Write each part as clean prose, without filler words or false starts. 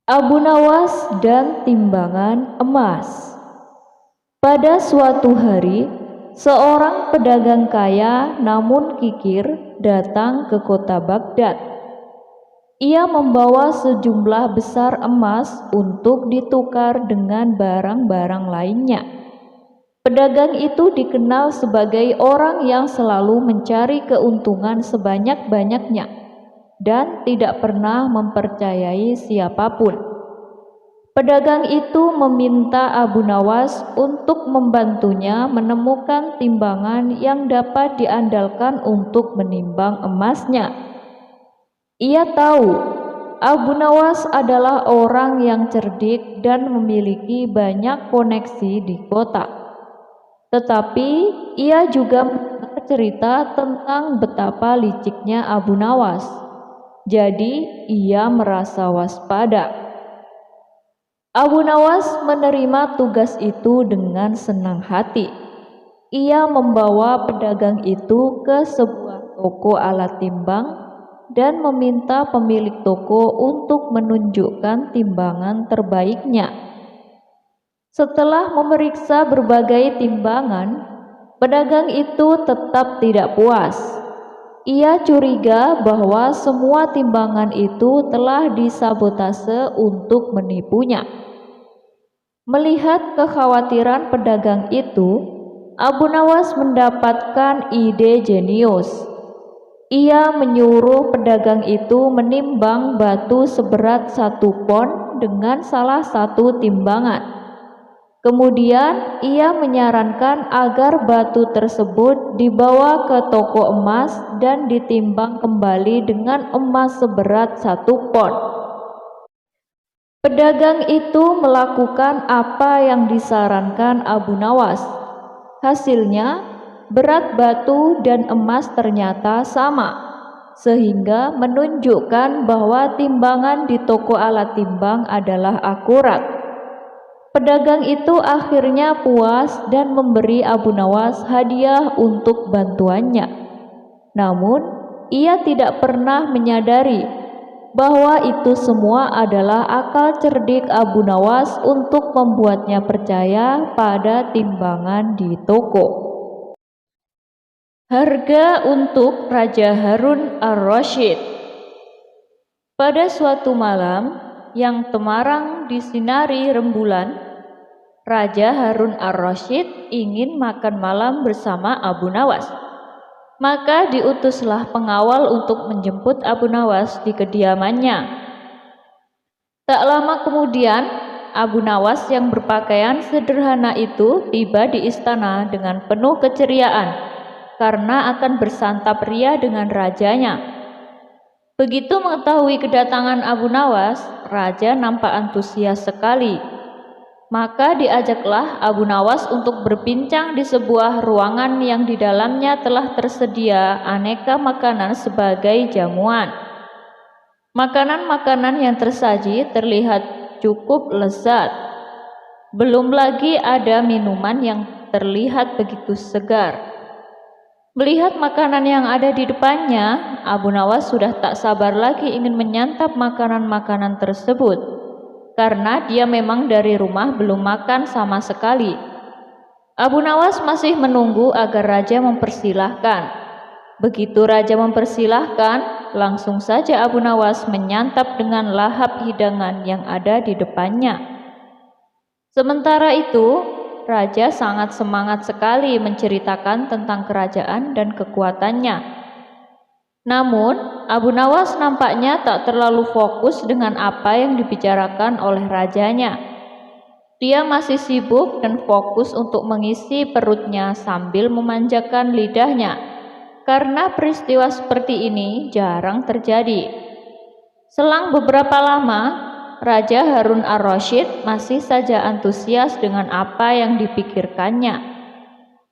Abu Nawas dan timbangan emas. Pada suatu hari, seorang pedagang kaya namun kikir datang ke kota Baghdad. Ia membawa sejumlah besar emas untuk ditukar dengan barang-barang lainnya. Pedagang itu dikenal sebagai orang yang selalu mencari keuntungan sebanyak-banyaknya dan tidak pernah mempercayai siapapun. Pedagang itu meminta Abu Nawas untuk membantunya menemukan timbangan yang dapat diandalkan untuk menimbang emasnya. Ia tahu Abu Nawas adalah orang yang cerdik dan memiliki banyak koneksi di kota. Tetapi ia juga bercerita tentang betapa liciknya Abu Nawas. Jadi ia merasa waspada. Abu Nawas menerima tugas itu dengan senang hati. Ia membawa pedagang itu ke sebuah toko alat timbang dan meminta pemilik toko untuk menunjukkan timbangan terbaiknya. Setelah memeriksa berbagai timbangan, pedagang itu tetap tidak puas. Ia curiga bahwa semua timbangan itu telah disabotase untuk menipunya. Melihat kekhawatiran pedagang itu, Abu Nawas mendapatkan ide jenius. Ia menyuruh pedagang itu menimbang batu seberat 1 pon dengan salah satu timbangan. Kemudian ia menyarankan agar batu tersebut dibawa ke toko emas dan ditimbang kembali dengan emas seberat 1 pon. Pedagang itu melakukan apa yang disarankan Abu Nawas. Hasilnya, berat batu dan emas ternyata sama, sehingga menunjukkan bahwa timbangan di toko alat timbang adalah akurat. Pedagang itu akhirnya puas dan memberi Abu Nawas hadiah untuk bantuannya. Namun, ia tidak pernah menyadari bahwa itu semua adalah akal cerdik Abu Nawas untuk membuatnya percaya pada timbangan di toko. Harga untuk Raja Harun ar-Rasyid. Pada suatu malam yang temarang disinari rembulan, Raja Harun ar-Rasyid ingin makan malam bersama Abu Nawas. Maka diutuslah pengawal untuk menjemput Abu Nawas di kediamannya. Tak lama kemudian, Abu Nawas yang berpakaian sederhana itu tiba di istana dengan penuh keceriaan karena akan bersantap ria dengan rajanya. Begitu mengetahui kedatangan Abu Nawas, raja nampak antusias sekali. Maka diajaklah Abu Nawas untuk berbincang di sebuah ruangan yang di dalamnya telah tersedia aneka makanan sebagai jamuan. Makanan-makanan yang tersaji terlihat cukup lezat. Belum lagi ada minuman yang terlihat begitu segar. Melihat makanan yang ada di depannya, Abu Nawas sudah tak sabar lagi ingin menyantap makanan-makanan tersebut. Karena dia memang dari rumah belum makan sama sekali. Abu Nawas masih menunggu agar raja mempersilahkan. Begitu raja mempersilahkan, langsung saja Abu Nawas menyantap dengan lahap hidangan yang ada di depannya. Sementara itu, raja sangat semangat sekali menceritakan tentang kerajaan dan kekuatannya. Namun, Abu Nawas nampaknya tak terlalu fokus dengan apa yang dibicarakan oleh rajanya. Dia masih sibuk dan fokus untuk mengisi perutnya sambil memanjakan lidahnya, karena peristiwa seperti ini jarang terjadi. Selang beberapa lama, Raja Harun ar-Rasyid masih saja antusias dengan apa yang dipikirkannya.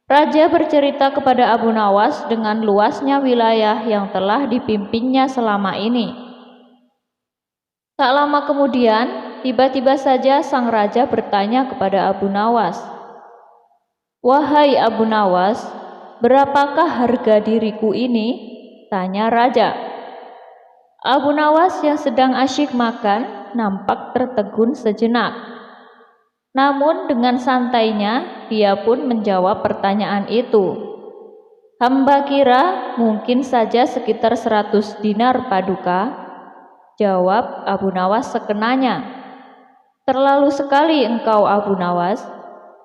Raja bercerita kepada Abu Nawas dengan luasnya wilayah yang telah dipimpinnya selama ini. Tak lama kemudian, tiba-tiba saja sang raja bertanya kepada Abu Nawas, "Wahai Abu Nawas, berapakah harga diriku ini?" tanya raja. Abu Nawas yang sedang asyik makan nampak tertegun sejenak. Namun dengan santainya dia pun menjawab pertanyaan itu. "Hamba kira mungkin saja sekitar 100 dinar Paduka," jawab Abu Nawas sekenanya. "Terlalu sekali engkau Abu Nawas,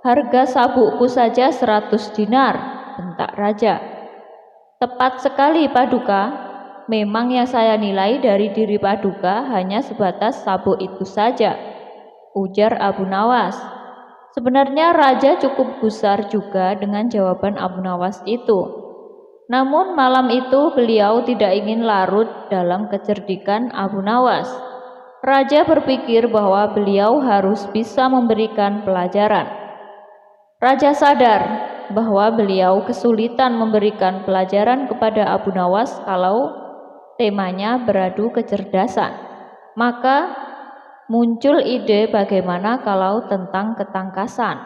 harga sabukku saja 100 dinar, bentak raja. "Tepat sekali Paduka, memang yang saya nilai dari diri Paduka hanya sebatas sabuk itu saja," ujar Abu Nawas. Sebenarnya raja cukup gusar juga dengan jawaban Abu Nawas itu. Namun malam itu beliau tidak ingin larut dalam kecerdikan Abu Nawas. Raja berpikir bahwa beliau harus bisa memberikan pelajaran. Raja sadar bahwa beliau kesulitan memberikan pelajaran kepada Abu Nawas kalau temanya beradu kecerdasan. Maka muncul ide bagaimana kalau tentang ketangkasan.